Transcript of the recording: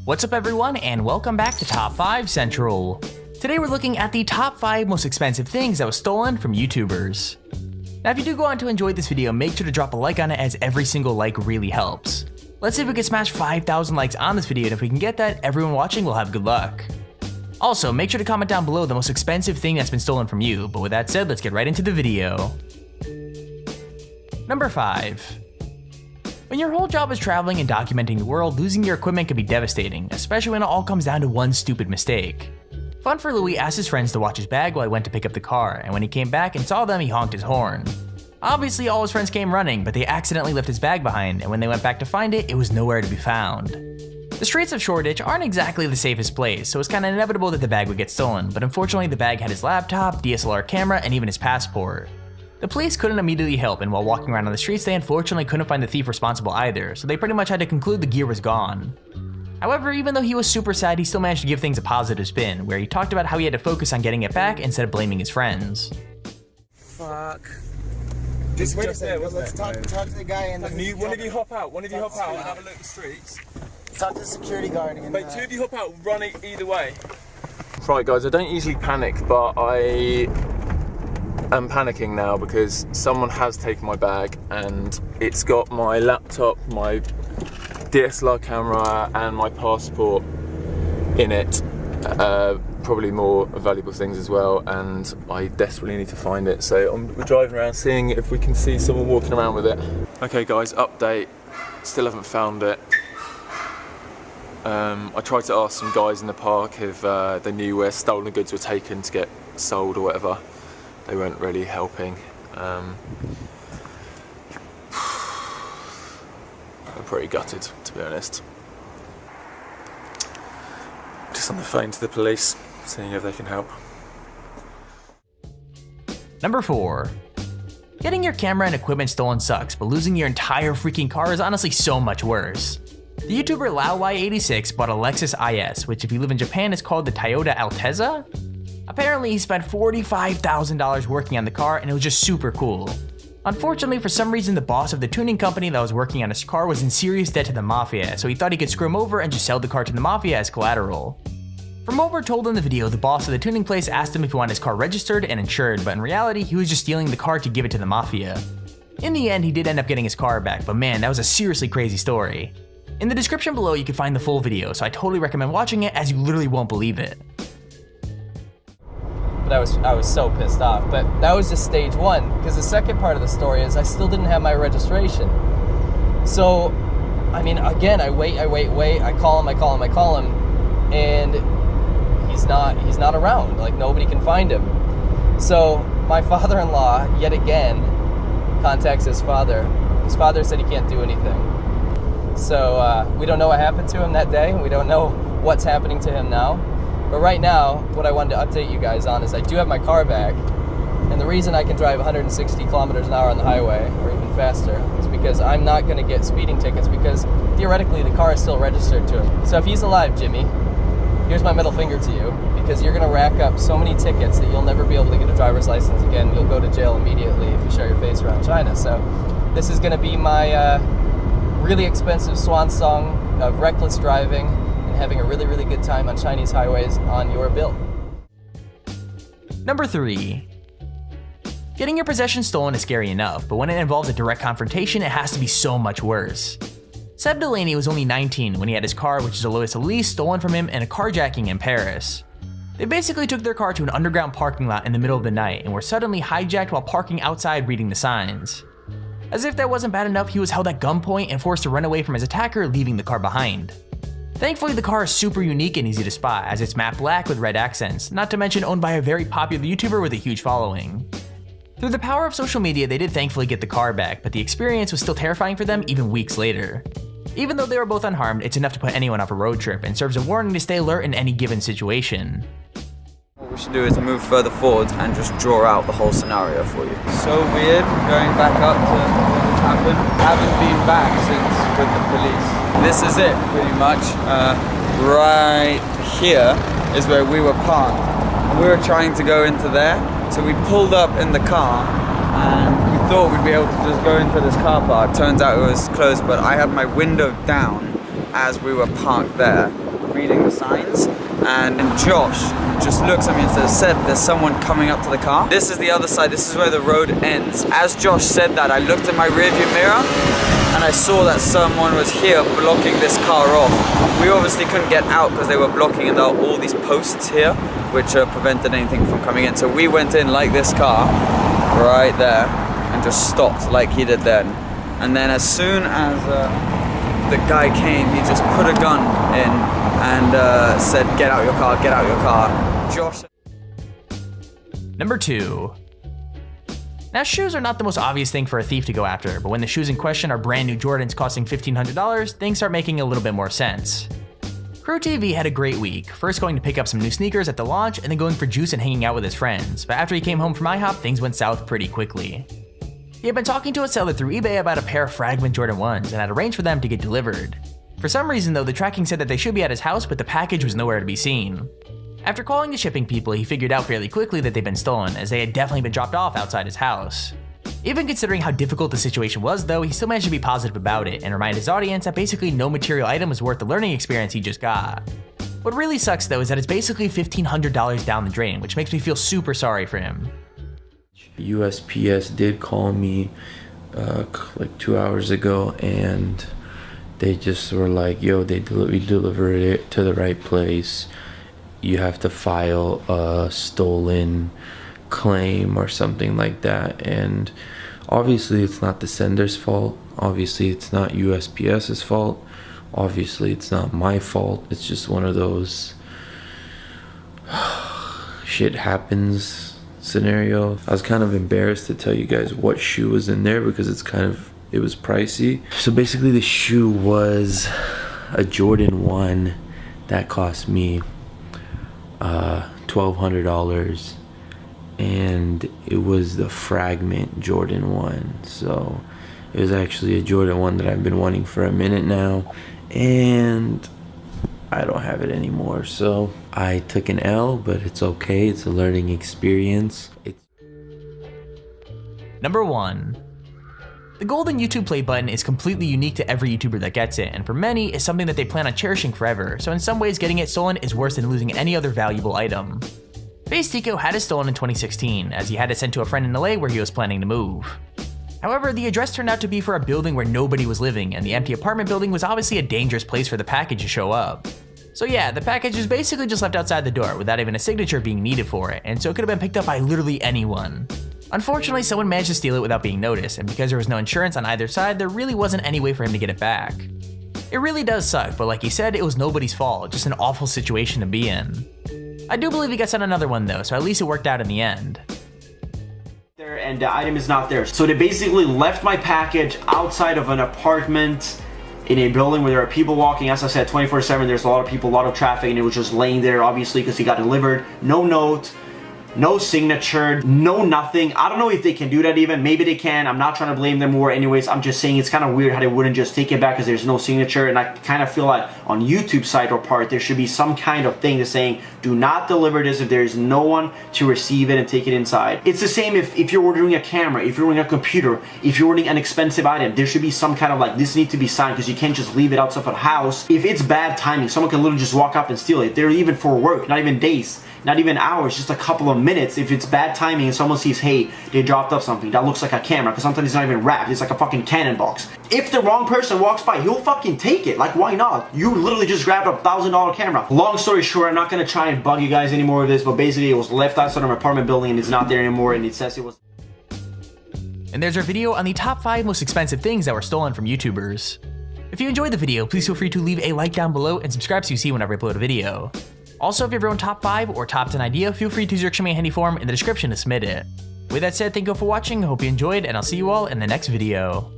What's up everyone, and welcome back to Top 5 Central. Today we're looking at the top 5 most expensive things that was stolen from YouTubers. Now if you do go on to enjoy this video, make sure to drop a like on it as every single like really helps. Let's see if we can smash 5,000 likes on this video, and if we can get that, everyone watching will have good luck. Also, make sure to comment down below the most expensive thing that's been stolen from you, but with that said, let's get right into the video. Number 5. When your whole job is traveling and documenting the world, losing your equipment can be devastating, especially when it all comes down to one stupid mistake. Fun for Louis asked his friends to watch his bag while he went to pick up the car, and when he came back and saw them, he honked his horn. Obviously, all his friends came running, but they accidentally left his bag behind, and when they went back to find it, it was nowhere to be found. The streets of Shoreditch aren't exactly the safest place, so it's kinda inevitable that the bag would get stolen, but unfortunately the bag had his laptop, DSLR camera, and even his passport. The police couldn't immediately help, and while walking around on the streets, they unfortunately couldn't find the thief responsible either, so they pretty much had to conclude the gear was gone. However, even though he was super sad, he still managed to give things a positive spin, where he talked about how he had to focus on getting it back instead of blaming his friends. Fuck. Just wait a second, let's talk to the guy in the... One of you hop out and have a look at the streets. Talk to the security guard and... Wait, two of you hop out, run either way. Right guys, I don't usually panic, but I am panicking now because someone has taken my bag and it's got my laptop, my DSLR camera and my passport in it. Probably more valuable things as well, and I desperately need to find it. So we're driving around seeing if we can see someone walking around with it. Okay guys, update, still haven't found it. I tried to ask some guys in the park if they knew where stolen goods were taken to get sold or whatever. They weren't really helping. I'm pretty gutted, to be honest. Just on the phone to the police, seeing if they can help. Number 4. Getting your camera and equipment stolen sucks, but losing your entire freaking car is honestly so much worse. The YouTuber LaoY86 bought a Lexus IS, which if you live in Japan is called the Toyota Altezza. Apparently he spent $45,000 working on the car, and it was just super cool. Unfortunately, for some reason the boss of the tuning company that was working on his car was in serious debt to the mafia, so he thought he could screw him over and just sell the car to the mafia as collateral. From what we're told in the video, the boss of the tuning place asked him if he wanted his car registered and insured, but in reality he was just stealing the car to give it to the mafia. In the end, he did end up getting his car back, but man, that was a seriously crazy story. In the description below you can find the full video, so I totally recommend watching it as you literally won't believe it. But I was so pissed off. But that was just stage one, because the second part of the story is I still didn't have my registration. So, I mean, again, I wait, I call him, and he's not around. Like, nobody can find him. So, my father-in-law, yet again, contacts his father. His father said he can't do anything. So, we don't know what happened to him that day. We don't know what's happening to him now. But right now, what I wanted to update you guys on is I do have my car back, and the reason I can drive 160 kilometers an hour on the highway, or even faster, is because I'm not going to get speeding tickets, because theoretically the car is still registered to him. So if he's alive, Jimmy, here's my middle finger to you, because you're going to rack up so many tickets that you'll never be able to get a driver's license again. You'll go to jail immediately if you show your face around China. So this is going to be my really expensive swan song of reckless driving, having a really, really good time on Chinese highways on your bill. Number 3. Getting your possessions stolen is scary enough, but when it involves a direct confrontation, it has to be so much worse. Seb Delaney was only 19 when he had his car, which is a Lotus Elise, stolen from him in a carjacking in Paris. They basically took their car to an underground parking lot in the middle of the night and were suddenly hijacked while parking outside reading the signs. As if that wasn't bad enough, he was held at gunpoint and forced to run away from his attacker, leaving the car behind. Thankfully, the car is super unique and easy to spot, as it's matte black with red accents, not to mention owned by a very popular YouTuber with a huge following. Through the power of social media, they did thankfully get the car back, but the experience was still terrifying for them even weeks later. Even though they were both unharmed, it's enough to put anyone off a road trip and serves a warning to stay alert in any given situation. What we should do is move further forward and just draw out the whole scenario for you. So weird going back up to what happened. Haven't been back since with the police. This is it, pretty much. Right here is where we were parked. And we were trying to go into there, so we pulled up in the car and we thought we'd be able to just go into this car park. Turns out it was closed, but I had my window down as we were parked there. reading the signs, and Josh just looks at me and said, there's someone coming up to the car. This is the other side, this is where the road ends. As Josh said that, I looked in my rearview mirror and I saw that someone was here blocking this car off. We obviously couldn't get out because they were blocking, and there are all these posts here which prevented anything from coming in. So we went in like this car, right there, and just stopped like he did then. And then as soon as the guy came, he just put a gun in and said, get out your car, get out your car. Josh. Number 2. Now, shoes are not the most obvious thing for a thief to go after, but when the shoes in question are brand new Jordans costing $1,500, things start making a little bit more sense. Crew TV had a great week, first going to pick up some new sneakers at the launch and then going for juice and hanging out with his friends, but after he came home from IHOP, things went south pretty quickly. He had been talking to a seller through eBay about a pair of fragment Jordan 1s and had arranged for them to get delivered. For some reason though, the tracking said that they should be at his house, but the package was nowhere to be seen. After calling the shipping people, he figured out fairly quickly that they'd been stolen, as they had definitely been dropped off outside his house. Even considering how difficult the situation was though, he still managed to be positive about it and remind his audience that basically no material item was worth the learning experience he just got. What really sucks though is that it's basically $1,500 down the drain, which makes me feel super sorry for him. USPS did call me like 2 hours ago, and they just were like, yo, we delivered it to the right place. You have to file a stolen claim or something like that. And obviously it's not the sender's fault. Obviously it's not USPS's fault. Obviously it's not my fault. It's just one of those shit happens scenario. I was kind of embarrassed to tell you guys what shoe was in there because it was pricey. So basically the shoe was a Jordan 1 that cost me $1,200, and it was the fragment Jordan 1. So it was actually a Jordan 1 that I've been wanting for a minute now, and I don't have it anymore. So I took an L, but it's okay. It's a learning experience. Number 1. The golden YouTube play button is completely unique to every YouTuber that gets it, and for many, is something that they plan on cherishing forever, so in some ways getting it stolen is worse than losing any other valuable item. FaZe Tico had it stolen in 2016, as he had it sent to a friend in LA where he was planning to move. However, the address turned out to be for a building where nobody was living, and the empty apartment building was obviously a dangerous place for the package to show up. So yeah, the package was basically just left outside the door without even a signature being needed for it, and so it could have been picked up by literally anyone. Unfortunately, someone managed to steal it without being noticed, and because there was no insurance on either side, there really wasn't any way for him to get it back. It really does suck, but like he said, it was nobody's fault, just an awful situation to be in. I do believe he got sent another one though, so at least it worked out in the end. And the item is not there. So they basically left my package outside of an apartment in a building where there are people walking. As I said, 24/7, there's a lot of people, a lot of traffic, and it was just laying there, obviously, because he got delivered. No note, no signature, no nothing. I don't know if they can do that even. Maybe they can. I'm not trying to blame them more. Anyways, I'm just saying it's kind of weird how they wouldn't just take it back because there's no signature. And I kind of feel like on YouTube side or part, there should be some kind of thing that's saying, do not deliver this if there's no one to receive it and take it inside. It's the same if you're ordering a camera, if you're ordering a computer, if you're ordering an expensive item, there should be some kind of like, this needs to be signed, because you can't just leave it outside of a house. If it's bad timing, someone can literally just walk up and steal it. They're even for work, not even days, not even hours, just a couple of minutes. If it's bad timing and someone sees, hey, they dropped off something that looks like a camera, because sometimes it's not even wrapped, it's like a fucking cannon box. If the wrong person walks by, he'll fucking take it. Like, why not? You literally just grabbed a $1,000 camera. Long story short, I'm not gonna try and bug you guys anymore with this, but basically it was left outside of an apartment building and it's not there anymore, and it says it was. And there's our video on the top 5 most expensive things that were stolen from YouTubers. If you enjoyed the video, please feel free to leave a like down below and subscribe so you see whenever I upload a video. Also, if you have your own top 5 or top 10 idea, feel free to use your Show Me a Handy form in the description to submit it. With that said, thank you all for watching, I hope you enjoyed, and I'll see you all in the next video.